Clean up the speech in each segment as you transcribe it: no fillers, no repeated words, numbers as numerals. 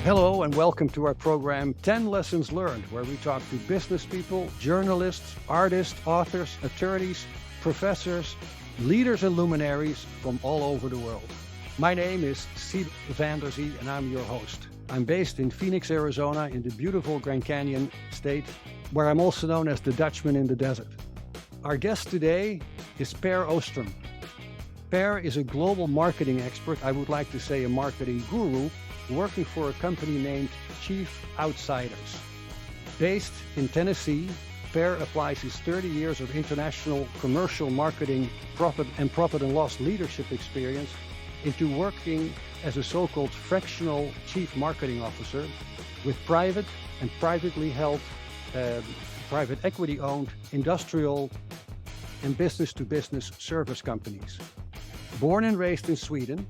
Hello and welcome to our program 10 Lessons Learned, where we talk to business people, journalists, artists, authors, attorneys, professors, leaders and luminaries from all over the world. My name is Siebe Van Der Zee and I'm your host. I'm based in Phoenix, Arizona in the beautiful Grand Canyon state, where I'm also known as the Dutchman in the desert. Our guest today is Per Ohstrom. Per is a global marketing expert, I would like to say a marketing guru, working for a company named Chief Outsiders. Based in Tennessee, Per applies his 30 years of international commercial marketing profit and loss leadership experience into working as a so-called fractional chief marketing officer with private and privately held, private equity-owned industrial and business-to-business service companies. Born and raised in Sweden,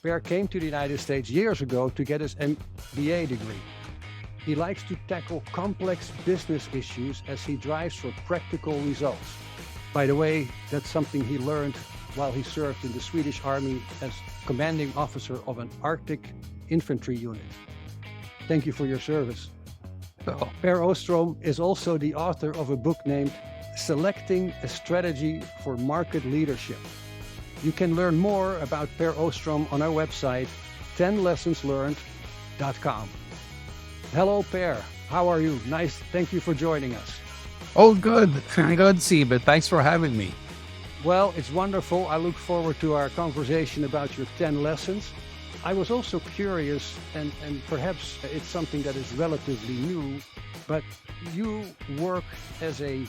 Per came to the United States years ago to get his MBA degree. He likes to tackle complex business issues as he drives for practical results. By the way, that's something he learned while he served in the Swedish Army as commanding officer of an Arctic infantry unit. Thank you for your service. Oh. Per Ohstrom is also the author of a book named Selecting a Strategy for Market Leadership. You can learn more about Per Ohstrom on our website, 10lessonslearned.com. Hello, Per. How are you? Nice. Thank you for joining us. Oh, good. Good, Siebe. Thanks for having me. Well, it's wonderful. I look forward to our conversation about your 10 lessons. I was also curious, and perhaps it's something that is relatively new, but you work as a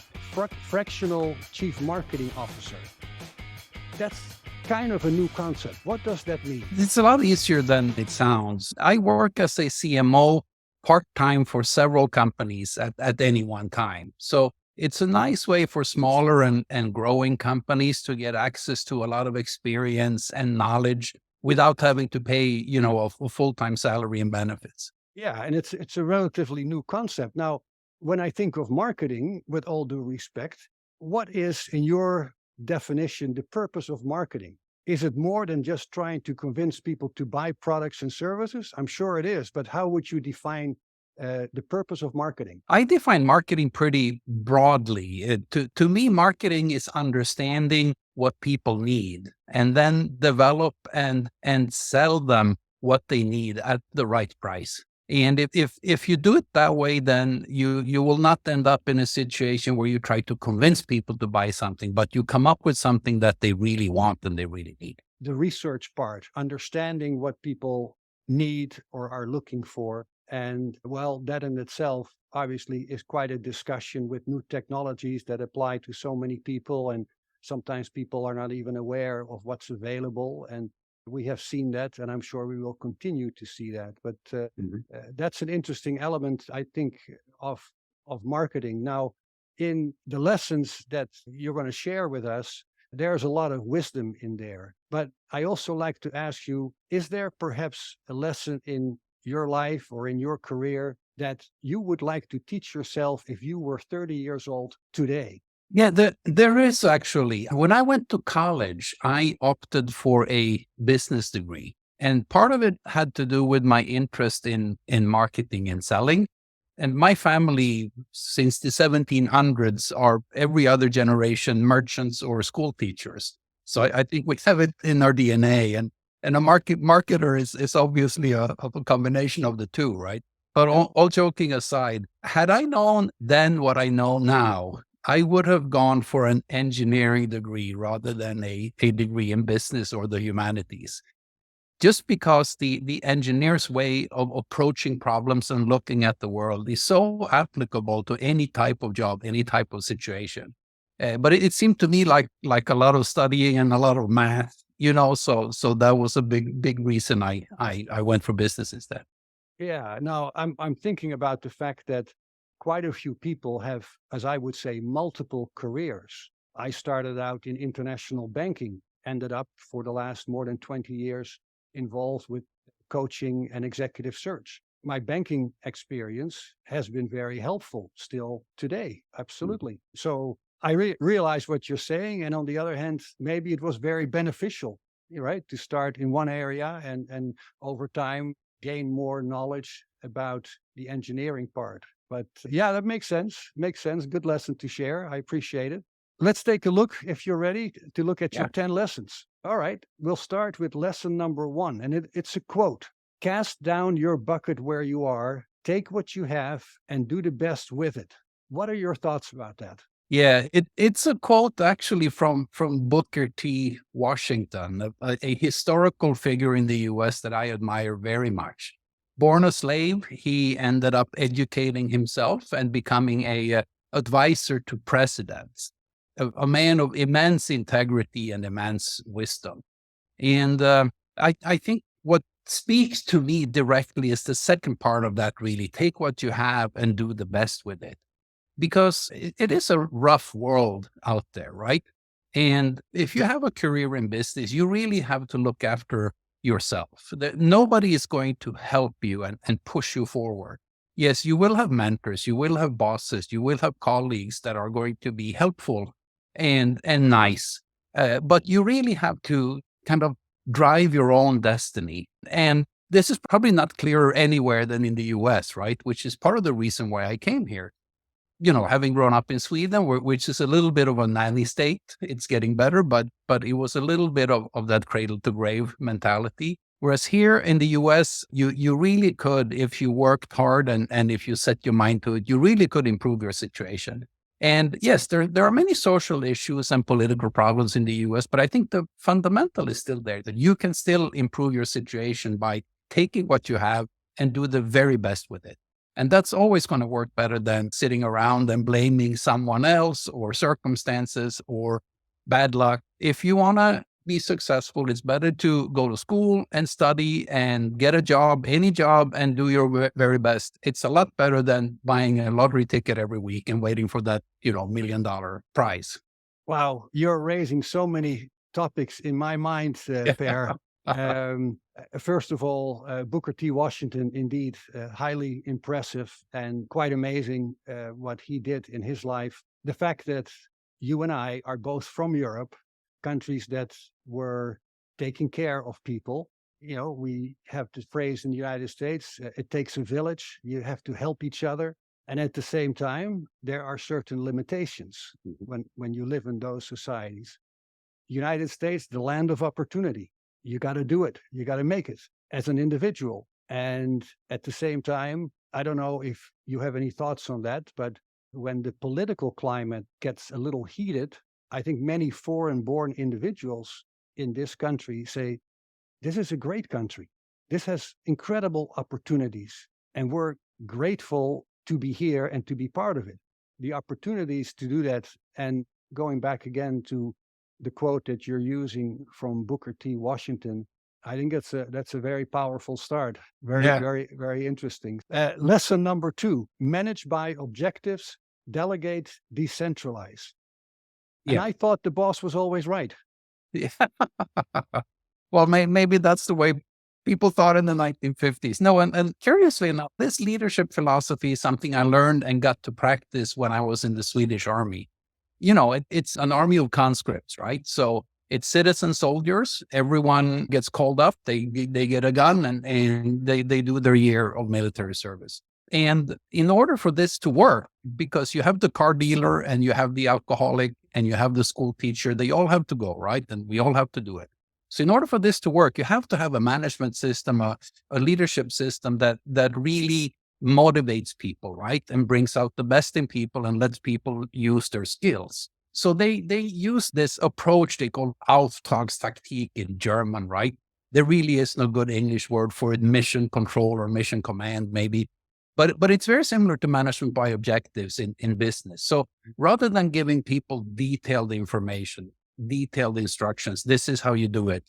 fractional chief marketing officer. That's kind of a new concept. What does that mean? It's a lot easier than it sounds. I work as a CMO part-time for several companies at any one time. So it's a nice way for smaller and growing companies to get access to a lot of experience and knowledge without having to pay, a full-time salary and benefits. Yeah, and it's a relatively new concept. Now, when I think of marketing, with all due respect, what is, in your definition, the purpose of marketing? Is it more than just trying to convince people to buy products and services? I'm sure it is, but how would you define the purpose of marketing? I define marketing pretty broadly. To me, marketing is understanding what people need and then develop and sell them what they need at the right price. And if you do it that way, then you will not end up in a situation where you try to convince people to buy something, but you come up with something that they really want and they really need. The research part, understanding what people need or are looking for. And well, that in itself obviously is quite a discussion with new technologies that apply to so many people. And sometimes people are not even aware of what's available. And we have seen that, and I'm sure we will continue to see that. But that's an interesting element, I think, of marketing. Now, in the lessons that you're going to share with us, there's a lot of wisdom in there. But I also like to ask you, is there perhaps a lesson in your life or in your career that you would like to teach yourself if you were 30 years old today? Yeah, there is actually. When I went to college, I opted for a business degree. And part of it had to do with my interest in marketing and selling. And my family, since the 1700s, are every other generation merchants or school teachers. So I think we have it in our DNA. And a marketer is obviously a combination of the two, right? But all joking aside, had I known then what I know now, I would have gone for an engineering degree rather than a degree in business or the humanities. Just because the engineer's way of approaching problems and looking at the world is so applicable to any type of job, any type of situation. But it seemed to me like a lot of studying and a lot of math, so that was a big reason I went for business instead. Yeah, now I'm thinking about the fact that quite a few people have, as I would say, multiple careers. I started out in international banking, ended up for the last more than 20 years involved with coaching and executive search. My banking experience has been very helpful still today. Absolutely. So I realize what you're saying. And on the other hand, maybe it was very beneficial, right, to start in one area and over time gain more knowledge about the engineering part. But yeah, that makes sense. Makes sense. Good lesson to share. I appreciate it. Let's take a look, if you're ready, to look at your Yeah. 10 lessons. All right. We'll start with lesson number 1. And it's a quote: cast down your bucket where you are, take what you have, and do the best with it. What are your thoughts about that? Yeah, it's a quote actually from Booker T. Washington, a historical figure in the U.S. that I admire very much. Born a slave, he ended up educating himself and becoming a advisor to presidents, a man of immense integrity and immense wisdom. And I think what speaks to me directly is the second part of that. Really, take what you have and do the best with it, because it is a rough world out there, right? And if you have a career in business, you really have to look after yourself. Nobody is going to help you and push you forward. Yes, you will have mentors, you will have bosses, you will have colleagues that are going to be helpful and nice, but you really have to kind of drive your own destiny. And this is probably not clearer anywhere than in the US, right? Which is part of the reason why I came here. Having grown up in Sweden, which is a little bit of a nanny state. It's getting better, but it was a little bit of that cradle to grave mentality. Whereas here in the US, you really could, if you worked hard and if you set your mind to it, you really could improve your situation. And yes, there are many social issues and political problems in the US, but I think the fundamental is still there, that you can still improve your situation by taking what you have and do the very best with it. And that's always going to work better than sitting around and blaming someone else or circumstances or bad luck. If you want to be successful, it's better to go to school and study and get a job, any job, and do your very best. It's a lot better than buying a lottery ticket every week and waiting for that, $1 million prize. Wow, you're raising so many topics in my mind, Per. First of all, Booker T. Washington, indeed, highly impressive and quite amazing what he did in his life. The fact that you and I are both from Europe, countries that were taking care of people. We have the phrase in the United States, it takes a village. You have to help each other. And at the same time, there are certain limitations when you live in those societies. United States, the land of opportunity. You got to do it. You got to make it as an individual. And at the same time, I don't know if you have any thoughts on that, but when the political climate gets a little heated, I think many foreign-born individuals in this country say, this is a great country. This has incredible opportunities, and we're grateful to be here and to be part of it. The opportunities to do that, and going back again to the quote that you're using from Booker T. Washington, I think that's a very powerful start. Very, very interesting. Lesson number 2, manage by objectives, delegate, decentralize. And I thought the boss was always right. Yeah. Well, maybe that's the way people thought in the 1950s. No, and curiously enough, this leadership philosophy is something I learned and got to practice when I was in the Swedish army. It's an army of conscripts, right? So it's citizen soldiers. Everyone gets called up. They get a gun and they do their year of military service. And in order for this to work, because you have the car dealer and you have the alcoholic and you have the school teacher, they all have to go, right? And we all have to do it. So in order for this to work, you have to have a management system, a leadership system that really motivates people, right? And brings out the best in people and lets people use their skills. So they use this approach they call Auftragstaktik in German, right? There really is no good English word for it, mission control or mission command, maybe. But it's very similar to management by objectives in business. So rather than giving people detailed information, detailed instructions, this is how you do it,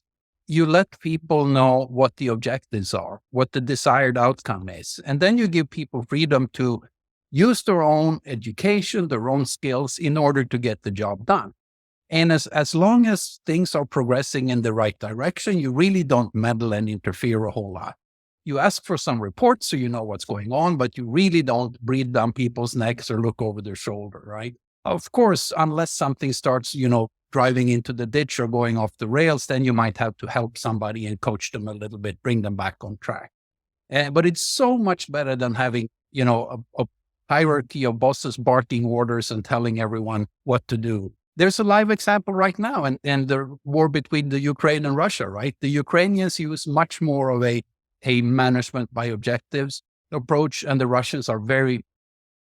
you let people know what the objectives are, what the desired outcome is. And then you give people freedom to use their own education, their own skills in order to get the job done. And as long as things are progressing in the right direction, you really don't meddle and interfere a whole lot. You ask for some reports so you know what's going on, but you really don't breathe down people's necks or look over their shoulder, right? Of course, unless something starts, driving into the ditch or going off the rails, then you might have to help somebody and coach them a little bit, bring them back on track. But it's so much better than having, a hierarchy of bosses barking orders and telling everyone what to do. There's a live example right now, and the war between the Ukraine and Russia, right? The Ukrainians use much more of a management by objectives approach, and the Russians are very,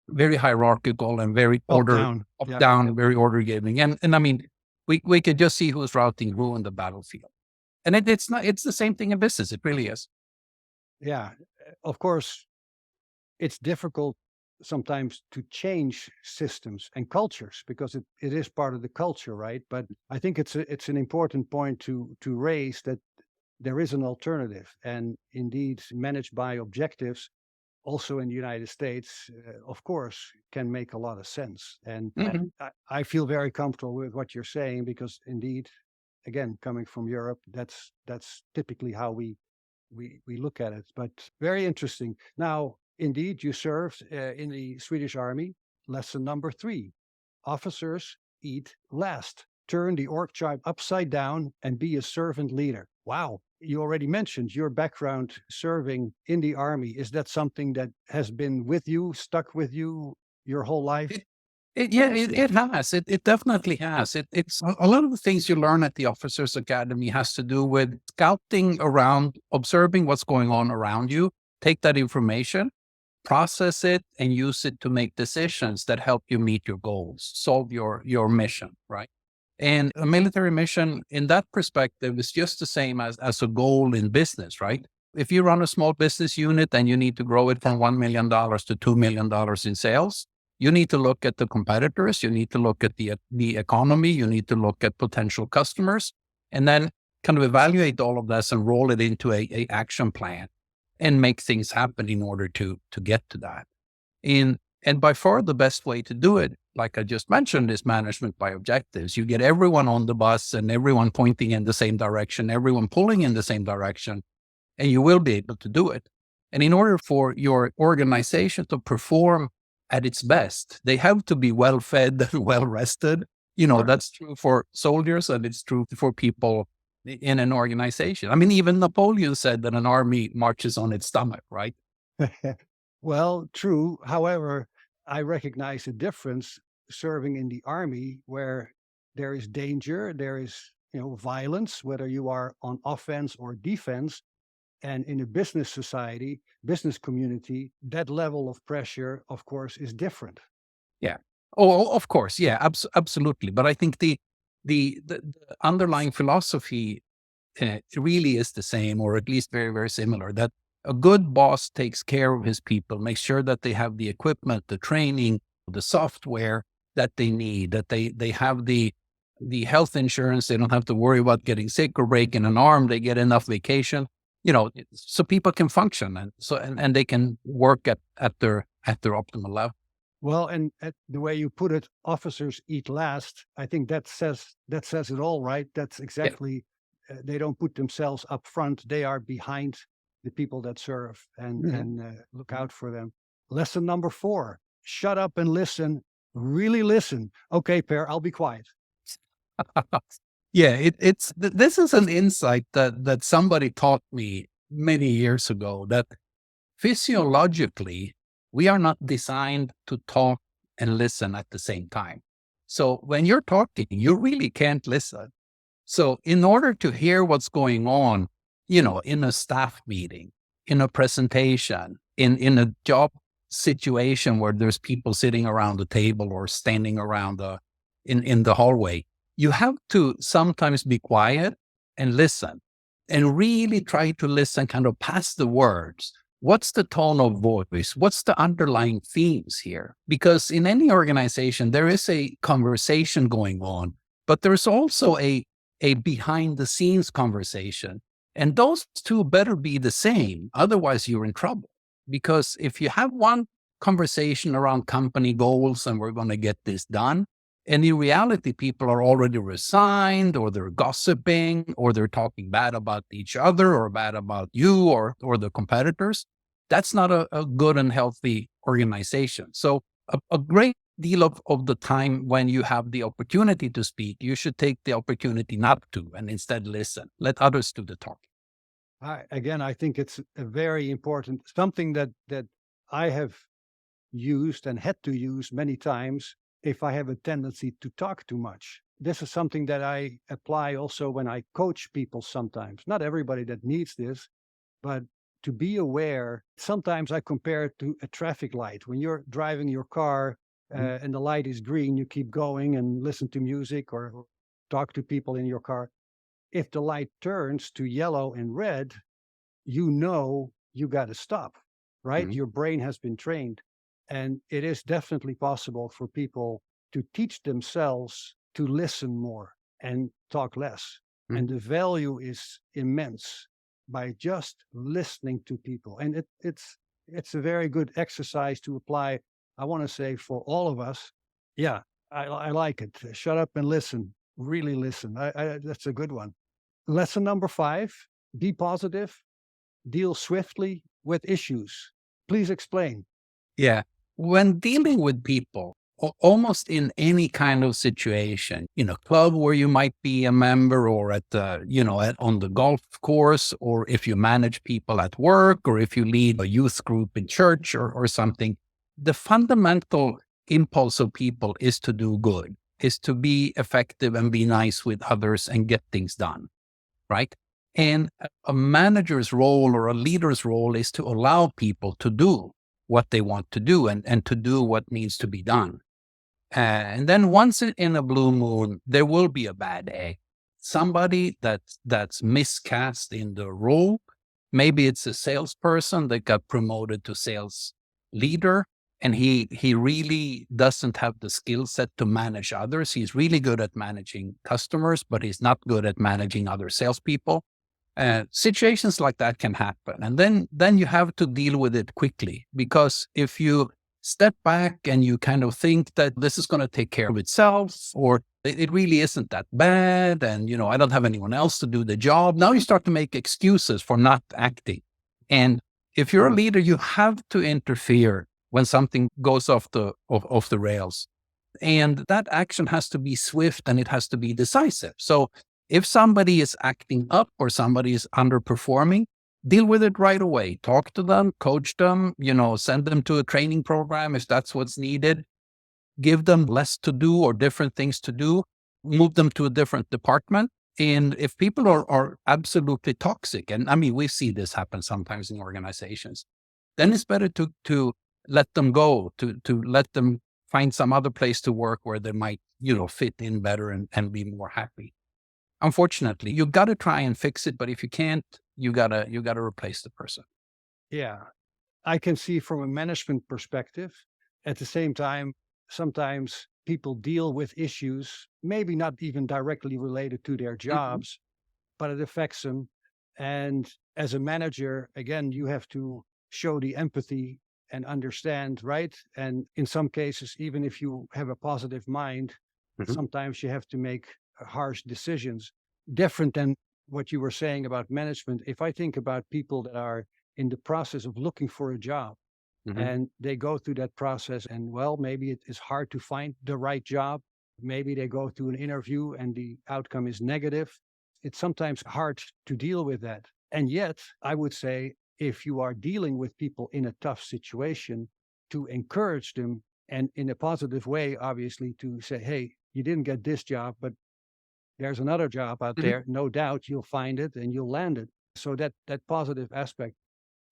very hierarchical and very up Yeah. down, very order giving. And I mean, we could just see who's routing who on the battlefield. And it's the same thing in business. It really is. Yeah. Of course, it's difficult sometimes to change systems and cultures because it is part of the culture, right? But I think it's an important point to raise that there is an alternative, and indeed, managed by objectives, also in the United States, of course, can make a lot of sense. And Mhm. I feel very comfortable with what you're saying because indeed, again, coming from Europe, that's typically how we look at it. But very interesting. Now, indeed, you served in the Swedish Army. Lesson number 3: officers eat last. Turn the org chart upside down and be a servant leader. Wow. You already mentioned your background serving in the Army. Is that something that has been with you, stuck with you your whole life? It has. It definitely has. It's a lot of the things you learn at the Officers Academy has to do with scouting around, observing what's going on around you, take that information, process it, and use it to make decisions that help you meet your goals, solve your mission, right? And a military mission in that perspective is just the same as a goal in business, right? If you run a small business unit and you need to grow it from $1 million to $2 million in sales, you need to look at the competitors, you need to look at the economy, you need to look at potential customers, and then kind of evaluate all of this and roll it into a action plan and make things happen in order to get to that. And by far the best way to do it, like I just mentioned, is management by objectives. You get everyone on the bus and everyone pointing in the same direction, everyone pulling in the same direction, and you will be able to do it. And in order for your organization to perform at its best, they have to be well fed and well rested. Sure. That's true for soldiers and it's true for people in an organization. I mean, even Napoleon said that an army marches on its stomach, right? Well, true. However, I recognize a difference serving in the Army where there is danger, there is, violence, whether you are on offense or defense. And in a business society, business community, that level of pressure, of course, is different. Yeah. Of course. Yeah, absolutely. But I think the underlying philosophy really is the same, or at least very, very similar. That a good boss takes care of his people, makes sure that they have the equipment, the training, the software that they need, that they have the health insurance. They don't have to worry about getting sick or breaking an arm. They get enough vacation, so people can function and they can work at their optimal level. Well, and the way you put it, officers eat last. I think that says it all, right? That's Yeah. exactly. They don't put themselves up front; they are behind the people that serve and Mhm. and look out for them. Lesson number 4: shut up and listen. Really listen. Okay, Per, I'll be quiet. Yeah, this is an insight that somebody taught me many years ago, that physiologically we are not designed to talk and listen at the same time. So when you're talking, you really can't listen. So in order to hear what's going on, in a staff meeting, in a presentation, in a job situation where there's people sitting around the table or standing around in the hallway, you have to sometimes be quiet and listen and really try to listen kind of past the words. What's the tone of voice? What's the underlying themes here? Because in any organization, there is a conversation going on, but there's also a behind the scenes conversation. And those two better be the same. Otherwise, you're in trouble. Because if you have one conversation around company goals and we're going to get this done, and in reality, people are already resigned or they're gossiping or they're talking bad about each other or bad about you or the competitors, that's not a good and healthy organization. So a great deal of the time when you have the opportunity to speak, you should take the opportunity not to and instead listen. Let others do the talking. I think it's a very important, something that I have used and had to use many times if I have a tendency to talk too much. This is something that I apply also when I coach people sometimes. Not everybody that needs this, but to be aware, sometimes I compare it to a traffic light. When you're driving your car Mhm. and the light is green, you keep going and listen to music or talk to people in your car. If the light turns to yellow and red, you know you got to stop, right? Mhm. Your brain has been trained. And it is definitely possible for people to teach themselves to listen more and talk less. Mhm. And the value is immense by just listening to people. And it's a very good exercise to apply, I want to say, for all of us. Yeah, I like it. Shut up and listen. Really listen. That's a good one. Lesson number 5, be positive, deal swiftly with issues. Please explain. Yeah. When dealing with people, almost in any kind of situation, club where you might be a member or at the, on the golf course, or if you manage people at work, or if you lead a youth group in church or something, the fundamental impulse of people is to do good, is to be effective and be nice with others and get things done. Right. And a manager's role or a leader's role is to allow people to do what they want to do and to do what needs to be done. And then once in a blue moon, there will be a bad egg. Somebody that's miscast in the role. Maybe it's a salesperson that got promoted to sales leader, and he really doesn't have the skill set to manage others. He's really good at managing customers, but he's not good at managing other salespeople. Situations like that can happen, and then you have to deal with it quickly, because if you step back and you kind of think that this is going to take care of itself, or it really isn't that bad, and I don't have anyone else to do the job, now you start to make excuses for not acting. And if you're a leader, you have to interfere when something goes off the rails, and that action has to be swift and it has to be decisive. So if somebody is acting up or somebody is underperforming, deal with it right away. Talk to them, coach them, send them to a training program if that's what's needed. Give them less to do or different things to do, move them to a different department. And if people are absolutely toxic, and I mean, we see this happen sometimes in organizations, then it's better to let them go, to let them find some other place to work where they might, fit in better and be more happy. Unfortunately, you got to try and fix it, but if you can't, you gotta replace the person. Yeah, I can see from a management perspective. At the same time, sometimes people deal with issues, maybe not even directly related to their Mhm. jobs, but it affects them. And as a manager, again, you have to show the empathy and understand, right? And in some cases, even if you have a positive mind, Mhm. sometimes you have to make harsh decisions, different than what you were saying about management. If I think about people that are in the process of looking for a job, Mhm. and they go through that process, and well, maybe it is hard to find the right job. Maybe they go through an interview and the outcome is negative. It's sometimes hard to deal with that. And yet, I would say, if you are dealing with people in a tough situation, to encourage them, and in a positive way, obviously, to say, hey, you didn't get this job, but there's another job out Mhm. there. No doubt you'll find it and you'll land it. So that positive aspect,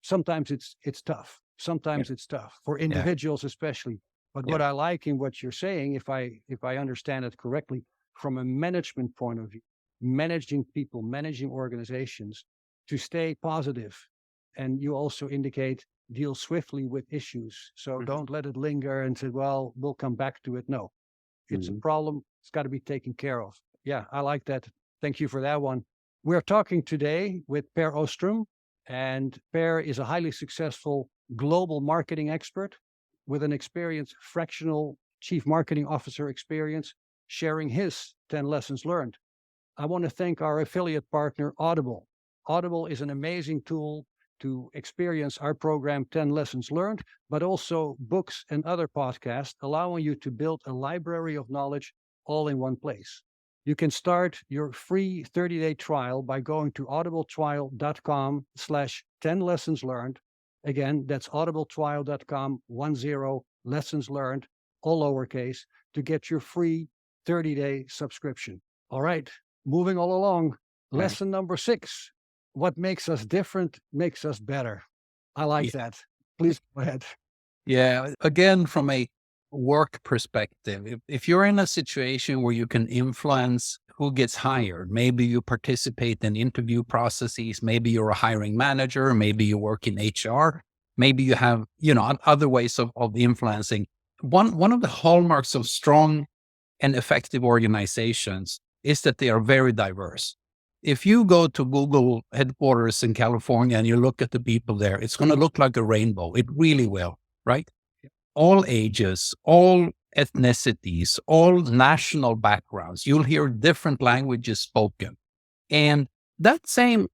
sometimes it's tough. Yeah. Sometimes it's tough for Yeah. individuals, especially. But Yeah. what I like in what you're saying, if I understand it correctly, from a management point of view, managing people, managing organizations, to stay positive, and you also indicate deal swiftly with issues. So Mhm. don't let it linger and say, "Well, we'll come back to it." No, it's a Mhm. problem. It's got to be taken care of. Yeah, I like that. Thank you for that one. We're talking today with Per Ohstrom, and Per is a highly successful global marketing expert with an experienced fractional chief marketing officer experience, sharing his 10 lessons learned. I want to thank our affiliate partner, Audible. Audible is an amazing tool to experience our program 10 Lessons Learned, but also books and other podcasts, allowing you to build a library of knowledge all in one place. You can start your free 30-day trial by going to audibletrial.com/10 lessons learned. Again, that's audibletrial.com, 10 lessons learned, all lowercase, to get your free 30-day subscription. All right, moving all along. Lesson number 6. What makes us different makes us better. I like that. Please go ahead. Yeah. Again, from a work perspective, if you're in a situation where you can influence who gets hired, maybe you participate in interview processes, maybe you're a hiring manager, maybe you work in HR, maybe you have, other ways of influencing. One of the hallmarks of strong and effective organizations is that they are very diverse. If you go to Google headquarters in California and you look at the people there, it's going to look like a rainbow. It really will, right? All ages, all ethnicities, all national backgrounds. You'll hear different languages spoken. And that same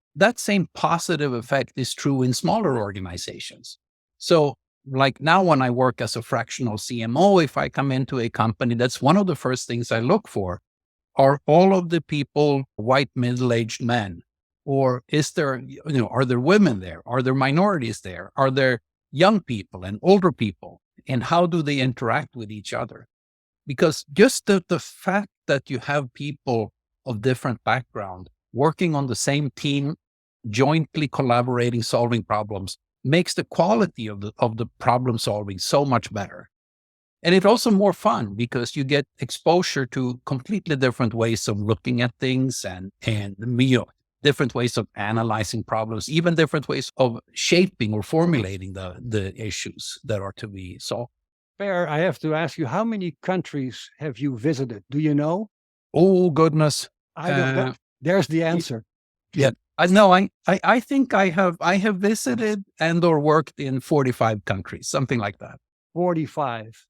positive effect is true in smaller organizations. So like now when I work as a fractional CMO, if I come into a company, that's one of the first things I look for. Are all of the people white middle-aged men? Or is there, are there women there? Are there minorities there? Are there young people and older people? And how do they interact with each other? Because just the fact that you have people of different background working on the same team, jointly collaborating, solving problems, makes the quality of the problem solving so much better. And it's also more fun because you get exposure to completely different ways of looking at things and different ways of analyzing problems, even different ways of shaping or formulating the issues that are to be solved. Per, I have to ask you, how many countries have you visited? Do you know? Oh, goodness. I don't know. There's the answer. Yeah. I think I have visited and or worked in 45 countries, something like that. 45.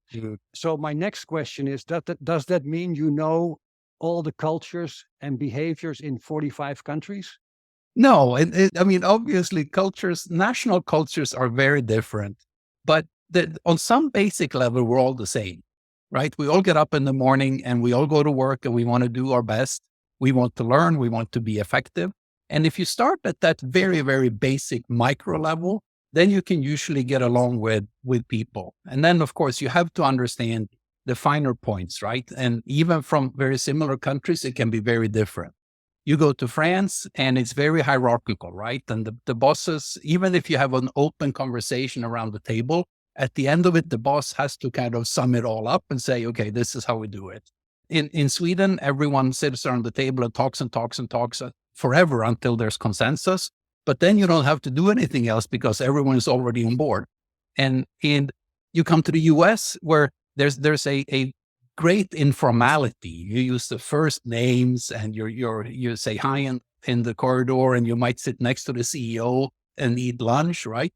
So my next question is, does that mean you know all the cultures and behaviors in 45 countries? No, obviously national cultures are very different, but on some basic level, we're all the same, right? We all get up in the morning and we all go to work and we want to do our best. We want to learn, we want to be effective. And if you start at that very, very basic micro level, then you can usually get along with people. And then, of course, you have to understand the finer points, right? And even from very similar countries, it can be very different. You go to France and it's very hierarchical, right? And the bosses, even if you have an open conversation around the table, at the end of it, the boss has to kind of sum it all up and say, okay, this is how we do it. In Sweden, everyone sits around the table and talks forever until there's consensus. But then you don't have to do anything else because everyone is already on board. And you come to the US where there's a great informality. You use the first names and you say hi in the corridor and you might sit next to the CEO and eat lunch, right?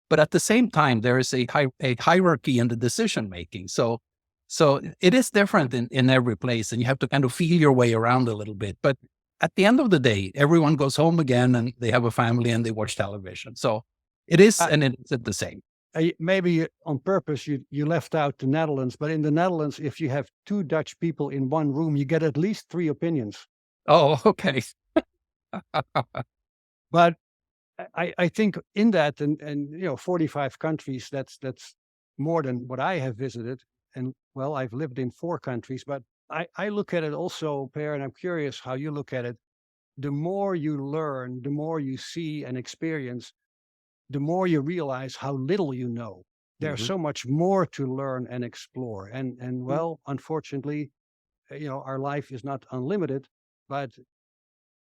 But at the same time, there is a hierarchy in the decision making. So it is different in every place and you have to kind of feel your way around a little bit. But at the end of the day, everyone goes home again and they have a family and they watch television. So it is, and it's the same. Maybe on purpose, you left out the Netherlands, but in the Netherlands, if you have 2 Dutch people in one room, you get at least 3 opinions. Oh, okay. But I think in that, and 45 countries, that's more than what I have visited. And well, I've lived in 4 countries, but I look at it also, Per, and I'm curious how you look at it. The more you learn, the more you see and experience, the more you realize how little you know. There's so much more to learn and explore. And well, unfortunately, our life is not unlimited, but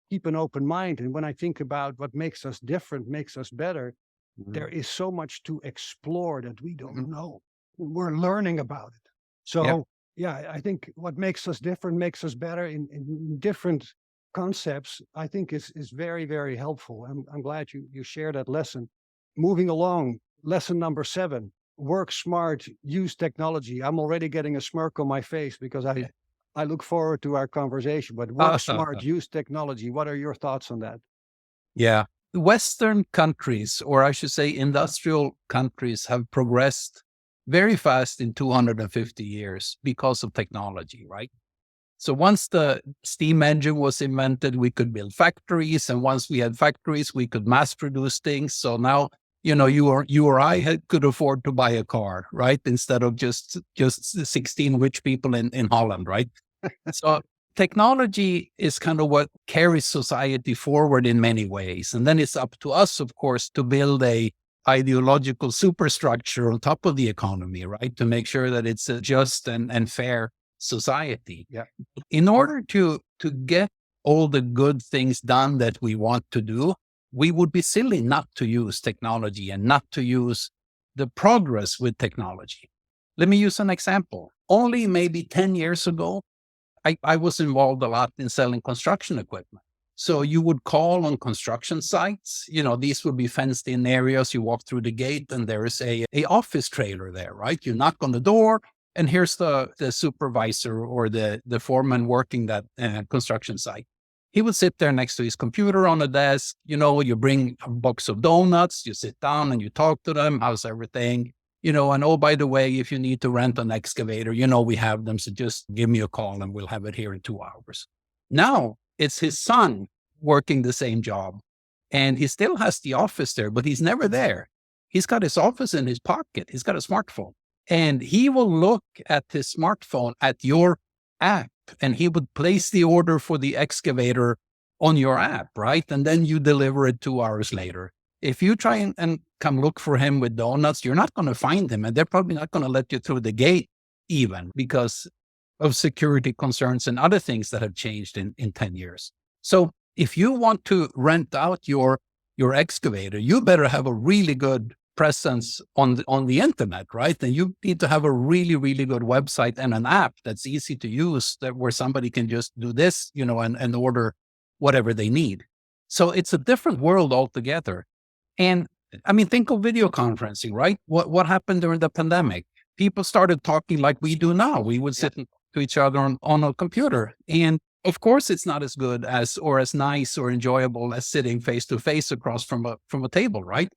keep an open mind. And when I think about what makes us different, makes us better, there is so much to explore that we don't know. We're learning about it. So yeah, I think what makes us different makes us better in different concepts, I think is very, very helpful. I'm glad you shared that lesson. Moving along, lesson number 7, work smart, use technology. I'm already getting a smirk on my face because I look forward to our conversation, but work smart, use technology. What are your thoughts on that? Yeah. Western countries, or I should say industrial countries, have progressed very fast in 250 years because of technology, right? So once the steam engine was invented, we could build factories. And once we had factories, we could mass produce things. So now, you or I could afford to buy a car, right? Instead of just 16 rich people in Holland, right? So technology is kind of what carries society forward in many ways. And then it's up to us, of course, to build a ideological superstructure on top of the economy, right? To make sure that it's a just and fair society. Yeah. In order to get all the good things done that we want to do, we would be silly not to use technology and not to use the progress with technology. Let me use an example. Only maybe 10 years ago, I was involved a lot in selling construction equipment. So you would call on construction sites, these would be fenced in areas. You walk through the gate and there is a office trailer there, right? You knock on the door and here's the supervisor or the foreman working that construction site. He would sit there next to his computer on the desk. You bring a box of donuts, you sit down and you talk to them. How's everything? And oh, by the way, if you need to rent an excavator, we have them. So just give me a call and we'll have it here in 2 hours. Now it's his son working the same job and he still has the office there, but he's never there. He's got his office in his pocket. He's got a smartphone and he will look at his smartphone at your app and he would place the order for the excavator on your app, right? And then you deliver it 2 hours later. If you try and come look for him with donuts, you're not going to find him. And they're probably not going to let you through the gate even because of security concerns and other things that have changed in 10 years. So if you want to rent out your excavator, you better have a really good presence on the internet, right? And you need to have a really, really good website and an app that's easy to use where somebody can just do this, and order whatever they need. So it's a different world altogether. And I mean, think of video conferencing, right? What happened during the pandemic? People started talking like we do now. We would sit to each other on a computer. And of course, it's not as good as nice or enjoyable as sitting face to face across from a table, right?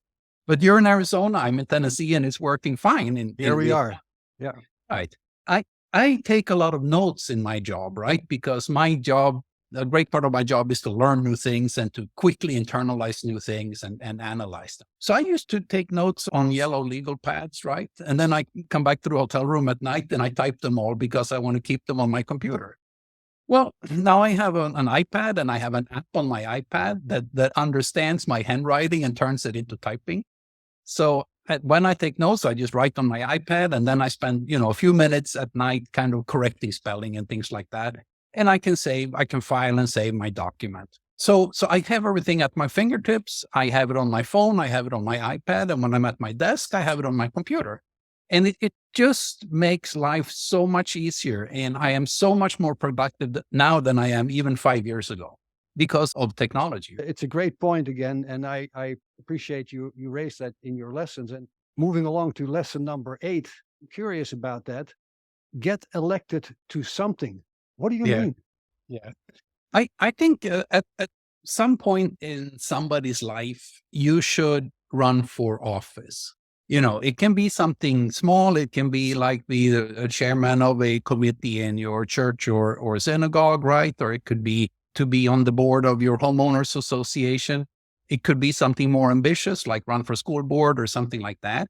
But you're in Arizona, I'm in Tennessee, and it's working fine. Here we are. Yeah. Right. I take a lot of notes in my job, right? Because my job, a great part of my job is to learn new things and to quickly internalize new things and analyze them. So I used to take notes on yellow legal pads, right? And then I come back to the hotel room at night and I type them all because I want to keep them on my computer. Well, now I have an iPad and I have an app on my iPad that understands my handwriting and turns it into typing. So when I take notes, I just write on my iPad and then I spend, a few minutes at night kind of correcting spelling and things like that. And I can file and save my document. So I have everything at my fingertips. I have it on my phone. I have it on my iPad. And when I'm at my desk, I have it on my computer. And it just makes life so much easier. And I am so much more productive now than I am even 5 years ago because of technology. It's a great point again. And I appreciate you raised that in your lessons. And moving along to lesson number 8, I'm curious about that. Get elected to something. What do you mean? Yeah. I think at some point in somebody's life, you should run for office. It can be something small. It can be like be a chairman of a committee in your church or synagogue, right? Or it could be to be on the board of your homeowners association. It could be something more ambitious, like run for school board or something like that.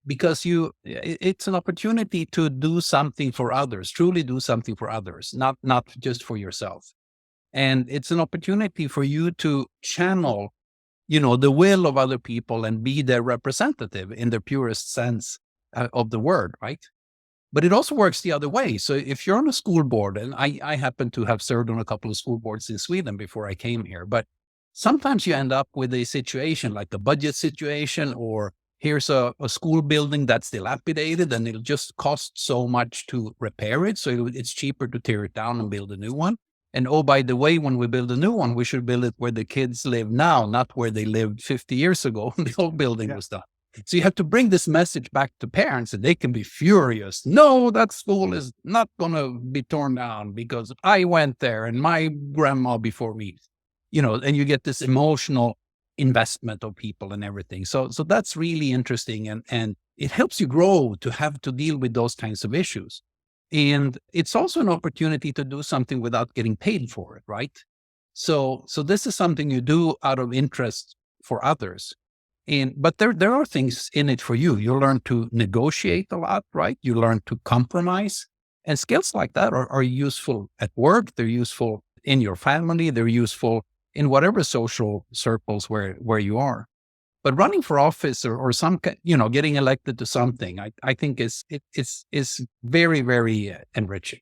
Because it's an opportunity to do something for others, truly do something for others, not just for yourself. And it's an opportunity for you to channel, the will of other people and be their representative in the purest sense of the word, right? But it also works the other way. So if you're on a school board, and I happen to have served on a couple of school boards in Sweden before I came here, but sometimes you end up with a situation like a budget situation, or here's a school building that's dilapidated and it'll just cost so much to repair it. So it's cheaper to tear it down and build a new one. And oh, by the way, when we build a new one, we should build it where the kids live now, not where they lived 50 years ago when the old building was done. So you have to bring this message back to parents and they can be furious. No, that school is not going to be torn down because I went there and my grandma before me, and you get this emotional investment of people and everything. So that's really interesting. And it helps you grow to have to deal with those kinds of issues. And it's also an opportunity to do something without getting paid for it, right? So this is something you do out of interest for others. But there are things in it for you. You learn to negotiate a lot, right? You learn to compromise. And skills like that are useful at work. They're useful in your family. They're useful in whatever social circles where you are. But running for office or some, getting elected to something, I think is very, very enriching.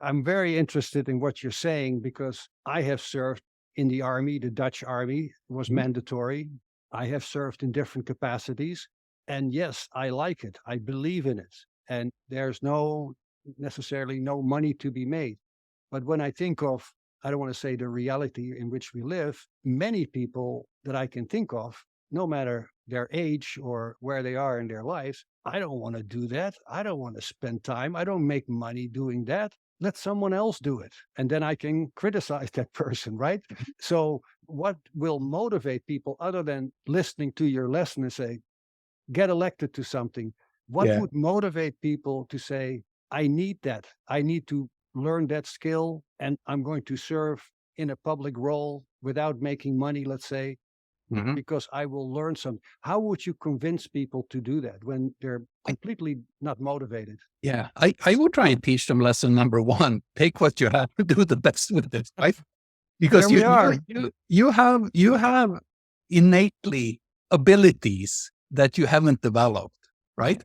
I'm very interested in what you're saying because I have served in the army. The Dutch army was mandatory. I have served in different capacities. And yes, I like it. I believe in it. And there's necessarily no money to be made. But when I think of, I don't want to say the reality in which we live, many people that I can think of, no matter their age or where they are in their lives, I don't want to do that. I don't want to spend time. I don't make money doing that. Let someone else do it. And then I can criticize that person, right? So what will motivate people other than listening to your lesson and say, get elected to something? What would motivate people to say, I need that. I need to learn that skill and I'm going to serve in a public role without making money, let's say, because I will learn something. How would you convince people to do that when they're completely not motivated? Yeah, I would try and teach them lesson number one: take what you have, do the best with it, right? Because There we are. you have innately abilities that you haven't developed, right?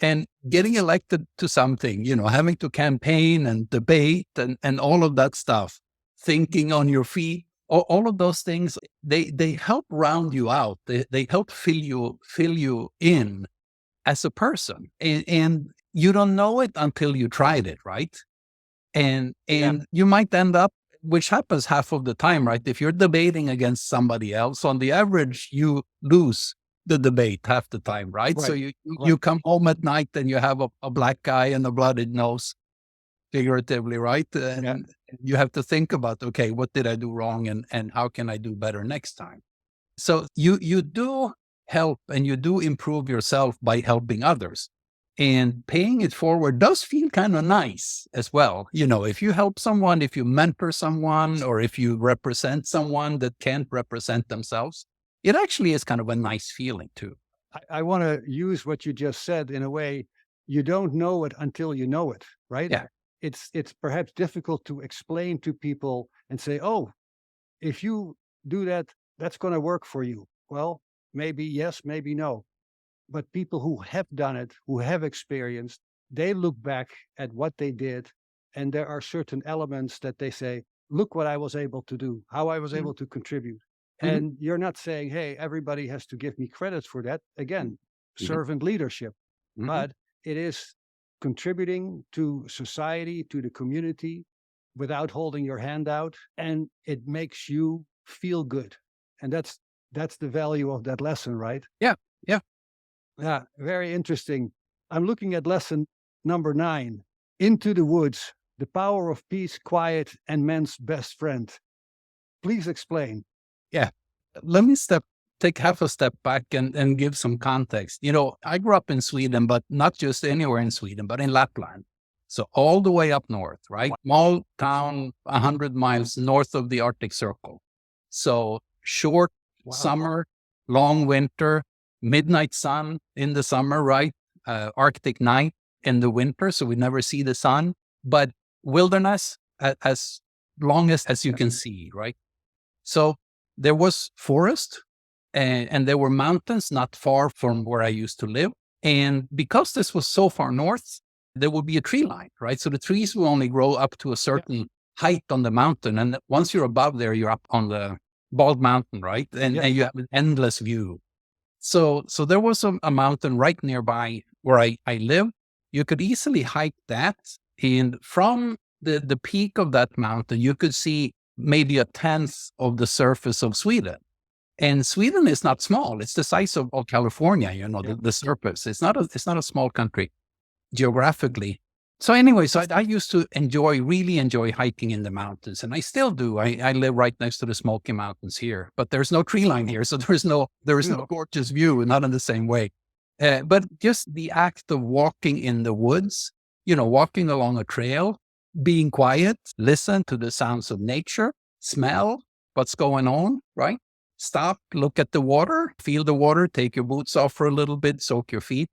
And getting elected to something, having to campaign and debate and all of that stuff, thinking on your feet, all of those things, they help round you out. They help fill you in as a person. And you don't know it until you tried it, right? And you might end up, which happens half of the time, right? If you're debating against somebody else, on the average, you lose the debate half the time, right? So you come home at night and you have a black eye and a blooded nose, figuratively, right? And you have to think about, okay, what did I do wrong and how can I do better next time? So you do help and you do improve yourself by helping others. And paying it forward does feel kind of nice as well. If you help someone, if you mentor someone, or if you represent someone that can't represent themselves, it actually is kind of a nice feeling too. I want to use what you just said in a way. You don't know it until you know it, right? Yeah. It's perhaps difficult to explain to people and say, oh, if you do that, that's going to work for you. Well, maybe yes, maybe no. But people who have done it, who have experienced, they look back at what they did. And there are certain elements that they say, look what I was able to do, how I was able to contribute. And you're not saying, hey, everybody has to give me credit for that. Again, servant leadership. But it is contributing to society, to the community without holding your hand out. And it makes you feel good. And that's the value of that lesson, right? Yeah. Yeah. Yeah, very interesting. I'm looking at lesson number 9, Into the Woods, the power of peace, quiet, and man's best friend. Please explain. Yeah. Let me take half a step back and give some context. I grew up in Sweden, but not just anywhere in Sweden, but in Lapland. So all the way up north, right? Small town, 100 miles north of the Arctic Circle. So short summer, long winter, midnight sun in the summer, right? Arctic night in the winter, so we never see the sun, but wilderness as long as you can see, right? So there was forest and there were mountains not far from where I used to live. And because this was so far north, there would be a tree line, right? So the trees will only grow up to a certain height on the mountain. And once you're above there, you're up on the bald mountain, right? And you have an endless view. So there was a mountain right nearby where I live. You could easily hike that. And from the peak of that mountain, you could see maybe a tenth of the surface of Sweden. And Sweden is not small. It's the size of California, the surface. It's not a small country geographically. So anyway, I used to really enjoy hiking in the mountains, and I still do. I live right next to the Smoky Mountains here, but there's no tree line here, so there is no gorgeous view, not in the same way. But just the act of walking in the woods walking along a trail, being quiet, listen to the sounds of nature, smell what's going on, right? Stop, look at the water, feel the water, take your boots off for a little bit, soak your feet.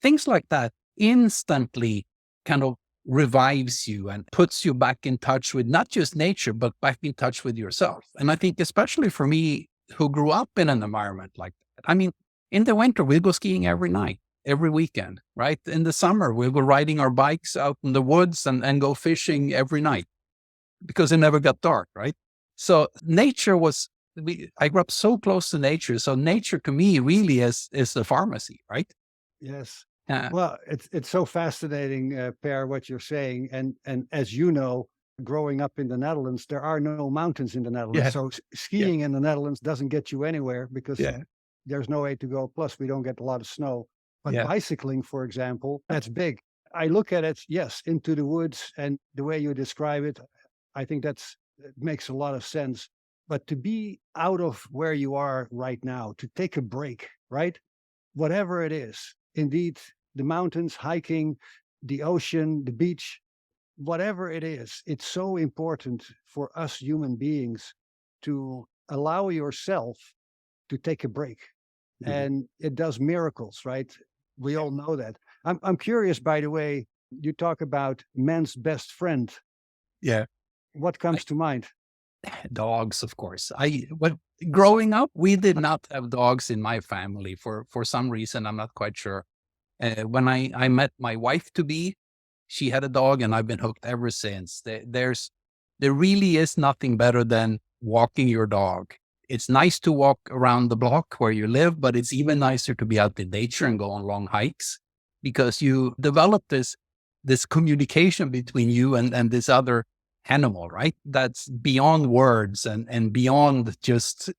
Things like that instantly kind of revives you and puts you back in touch with not just nature, but back in touch with yourself. And I think especially for me, who grew up in an environment like that, I mean, in the winter, we'll go skiing every night, every weekend, right? In the summer, we'll go riding our bikes out in the woods and go fishing every night because it never got dark, right? So nature I grew up so close to nature. So nature to me really is the pharmacy, right? Yes. Uh, Well, it's so fascinating, Per, what you're saying. And as you know, growing up in the Netherlands, there are no mountains in the Netherlands. yeah, So yeah, skiing in the Netherlands doesn't get you anywhere because yeah, there's no way to go. Plus, we don't get a lot of snow. But yeah, bicycling, for example, that's big. I look at it, yes, into the woods, and the way you describe it, I think it makes a lot of sense. But to be out of where you are right now, to take a break, right? Whatever it is, indeed, the mountains, hiking, the ocean, the beach, whatever it is, it's so important for us human beings to allow yourself to take a break. mhm, And it does miracles, right? We all know that. I'm curious, by the way, you talk about man's best friend. yeah. What comes to mind? Dogs, of course. Growing up, we did not have dogs in my family for some reason. I'm not quite sure. When I met my wife to be, she had a dog, and I've been hooked ever since. There really is nothing better than walking your dog. It's nice to walk around the block where you live, but it's even nicer to be out in nature and go on long hikes because you develop this communication between you and this other animal, right? That's beyond words and beyond just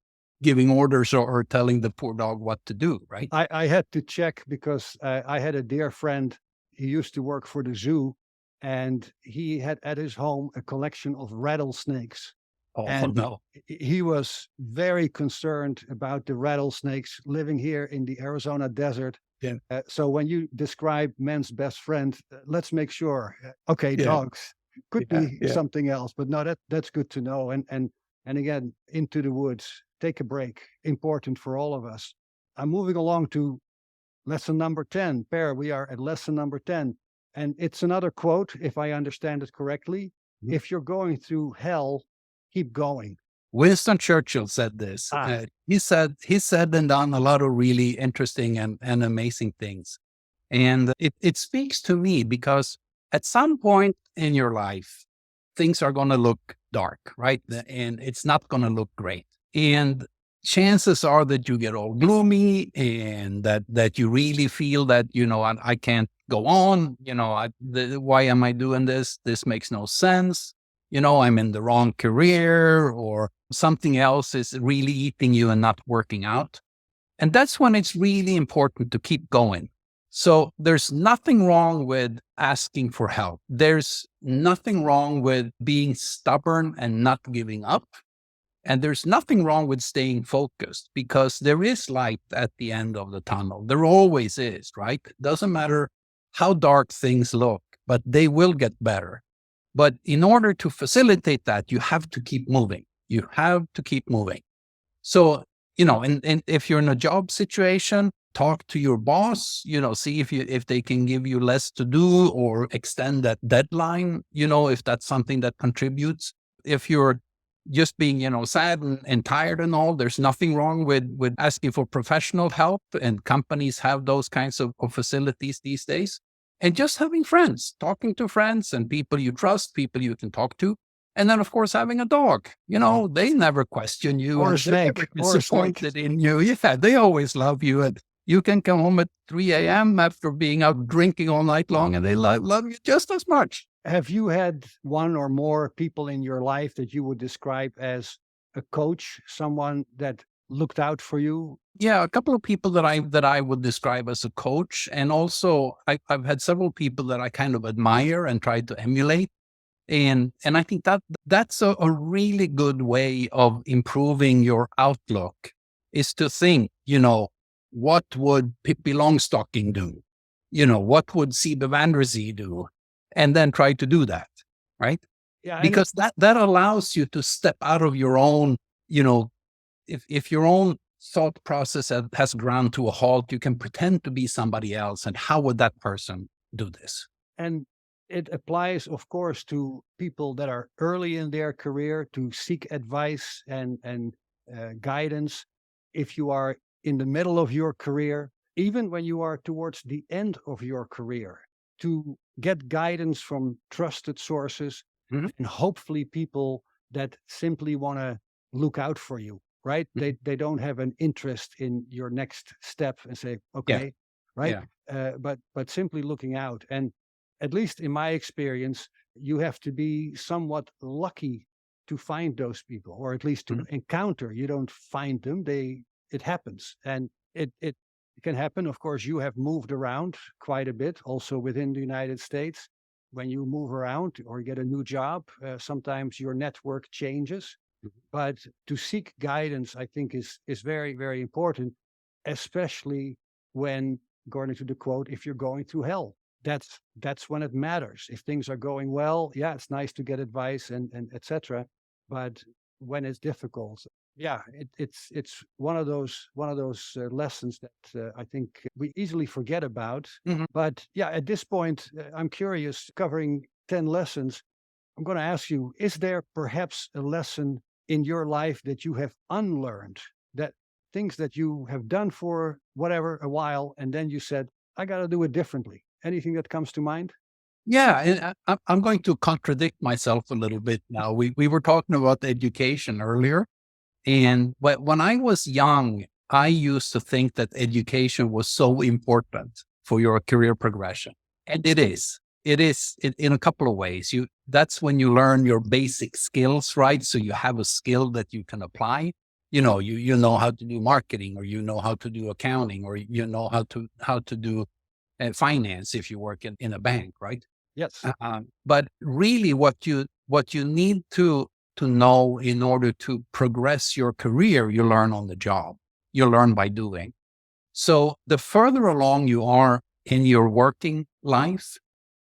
giving orders or telling the poor dog what to do, right? I had to check because I had a dear friend. He used to work for the zoo, and he had at his home a collection of rattlesnakes. Oh And no. he was very concerned about the rattlesnakes living here in the Arizona desert. Yeah. So when you describe man's best friend, let's make sure. Okay, Yeah. dogs could Yeah. be Yeah. something else, but no, that's good to know. And again, into the woods, take a break. Important for all of us. I'm moving along to lesson number 10. Per, we are at lesson number 10. And it's another quote, if I understand it correctly. Mhm. If you're going through hell, keep going. Winston Churchill said this. Ah, He said and done a lot of really interesting and amazing things. And it speaks to me because at some point in your life, things are going to look dark, right? And it's not going to look great. And chances are that you get all gloomy and that you really feel that, I can't go on. Why am I doing this? This makes no sense. I'm in the wrong career or something else is really eating you and not working out. And that's when it's really important to keep going. So there's nothing wrong with asking for help. There's nothing wrong with being stubborn and not giving up. And there's nothing wrong with staying focused because there is light at the end of the tunnel. There always is, right? Doesn't matter how dark things look, but they will get better. But in order to facilitate that, you have to keep moving. You have to keep moving. So, and if you're in a job situation, talk to your boss, see if they can give you less to do or extend that deadline, if that's something that contributes. If you're just being, sad and tired and all, there's nothing wrong with asking for professional help. And companies have those kinds of facilities these days. And just having friends, talking to friends and people you trust, people you can talk to. And then, of course, having a dog, they never question you or a and they're snake, never or a snake. disappointed in you. Yeah, they always love you. And you can come home at 3 a.m. after being out drinking all night long and they love you just as much. Have you had one or more people in your life that you would describe as a coach, someone that looked out for you? Yeah, a couple of people that I would describe as a coach. And also I've had several people that I kind of admire and try to emulate. And I think that's a really good way of improving your outlook is to think, what would Pippi Longstocking do? What would Siebe Van Der Zee do? and then try to do that, right? Yeah, Because that allows you to step out of your own, if your own thought process has ground to a halt, you can pretend to be somebody else. And how would that person do this? and it applies, of course, to people that are early in their career to seek advice and guidance. If you are in the middle of your career, even when you are towards the end of your career, to get guidance from trusted sources Mhm. and hopefully people that simply want to look out for you, right? They don't have an interest in your next step and say, Yeah, okay, right? yeah. But simply looking out. And at least in my experience, you have to be somewhat lucky to find those people, or at least to Mhm. encounter. You don't find them; it happens, and it can happen. Of course, you have moved around quite a bit, also within the United States. When you move around or get a new job, sometimes your network changes. But to seek guidance, I think, is very, very important, especially when, according to the quote, if you're going through hell. That's when it matters. If things are going well, yeah, it's nice to get advice and etc. But when it's difficult, yeah, it's one of those lessons that I think we easily forget about. Mhm. But yeah, at this point, I'm curious, covering 10 lessons. I'm going to ask you, is there perhaps a lesson in your life that you have unlearned, that things that you have done for whatever a while, and then you said, I got to do it differently? Anything that comes to mind? Yeah, and I'm going to contradict myself a little bit now. We were talking about education earlier, and when I was young, I used to think that education was so important for your career progression, and it is. It is in a couple of ways. That's when you learn your basic skills, right? So you have a skill that you can apply. You know how to do marketing, or you know how to do accounting, or you know how to do finance if you work in a bank, right? Yes. But really, what you need to know in order to progress your career, you learn on the job. You learn by doing. So the further along you are in your working life,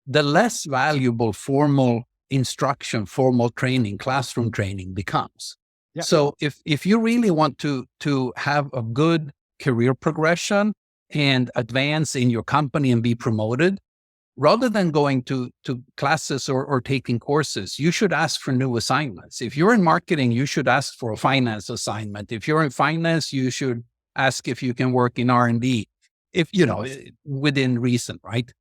the less valuable formal instruction, formal training, classroom training becomes. Yeah. So if you really want to have a good career progression and advance in your company and be promoted, rather than going to classes or taking courses, you should ask for new assignments. If you're in marketing, you should ask for a finance assignment. If you're in finance, you should ask if you can work in R&D, if within reason, right?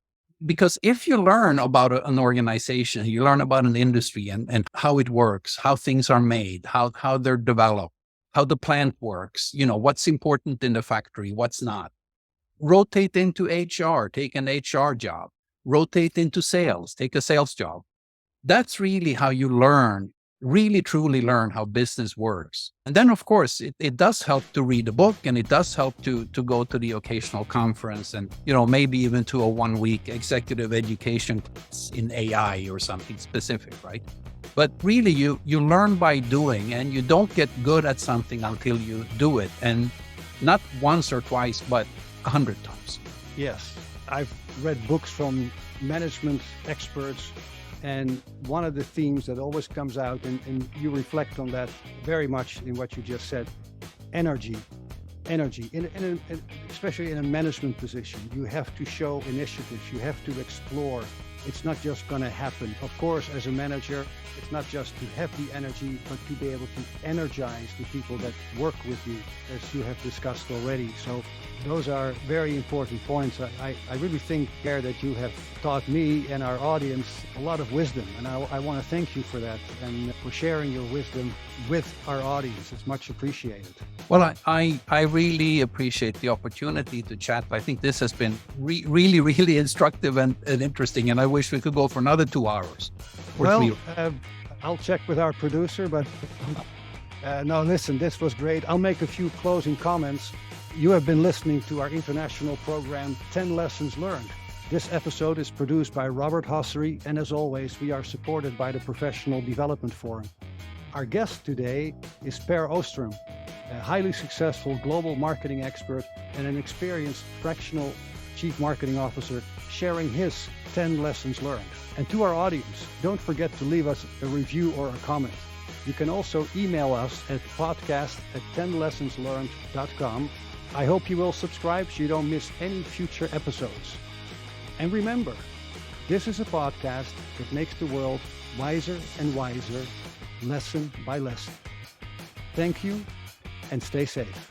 Because if you learn about an organization, you learn about an industry and how it works, how things are made, how they're developed, how the plant works, what's important in the factory, what's not. Rotate into HR, take an HR job. Rotate into sales, take a sales job. That's really how you learn, really truly learn how business works. And then, of course, it does help to read a book, and it does help to go to the occasional conference, and maybe even to a 1-week executive education class in AI or something specific, right? But really, you learn by doing, and you don't get good at something until you do it, and not once or twice, but 100 times. Yes. I've read books from management experts, and one of the themes that always comes out, and you reflect on that very much in what you just said, energy, especially in a management position. You have to show initiatives, you have to explore. It's not just going to happen. Of course, as a manager, it's not just to have the energy, but to be able to energize the people that work with you, as you have discussed already. So those are very important points. I really think, Pierre, that you have taught me and our audience a lot of wisdom, and I want to thank you for that and for sharing your wisdom with our audience. It's much appreciated. Well, I really appreciate the opportunity to chat. I think this has been really, really instructive and interesting, and I wish we could go for another 2 hours. Well, I'll check with our producer, but no, listen, this was great. I'll make a few closing comments. You have been listening to our international program, 10 Lessons Learned. This episode is produced by Robert Hossery, and as always, we are supported by the Professional Development Forum. Our guest today is Per Ohstrom, a highly successful global marketing expert and an experienced fractional Chief Marketing Officer, sharing his 10 lessons learned. And to our audience, don't forget to leave us a review or a comment. You can also email us at podcast@10lessonslearned.com. I hope you will subscribe so you don't miss any future episodes. And remember, this is a podcast that makes the world wiser and wiser, lesson by lesson. Thank you, and stay safe.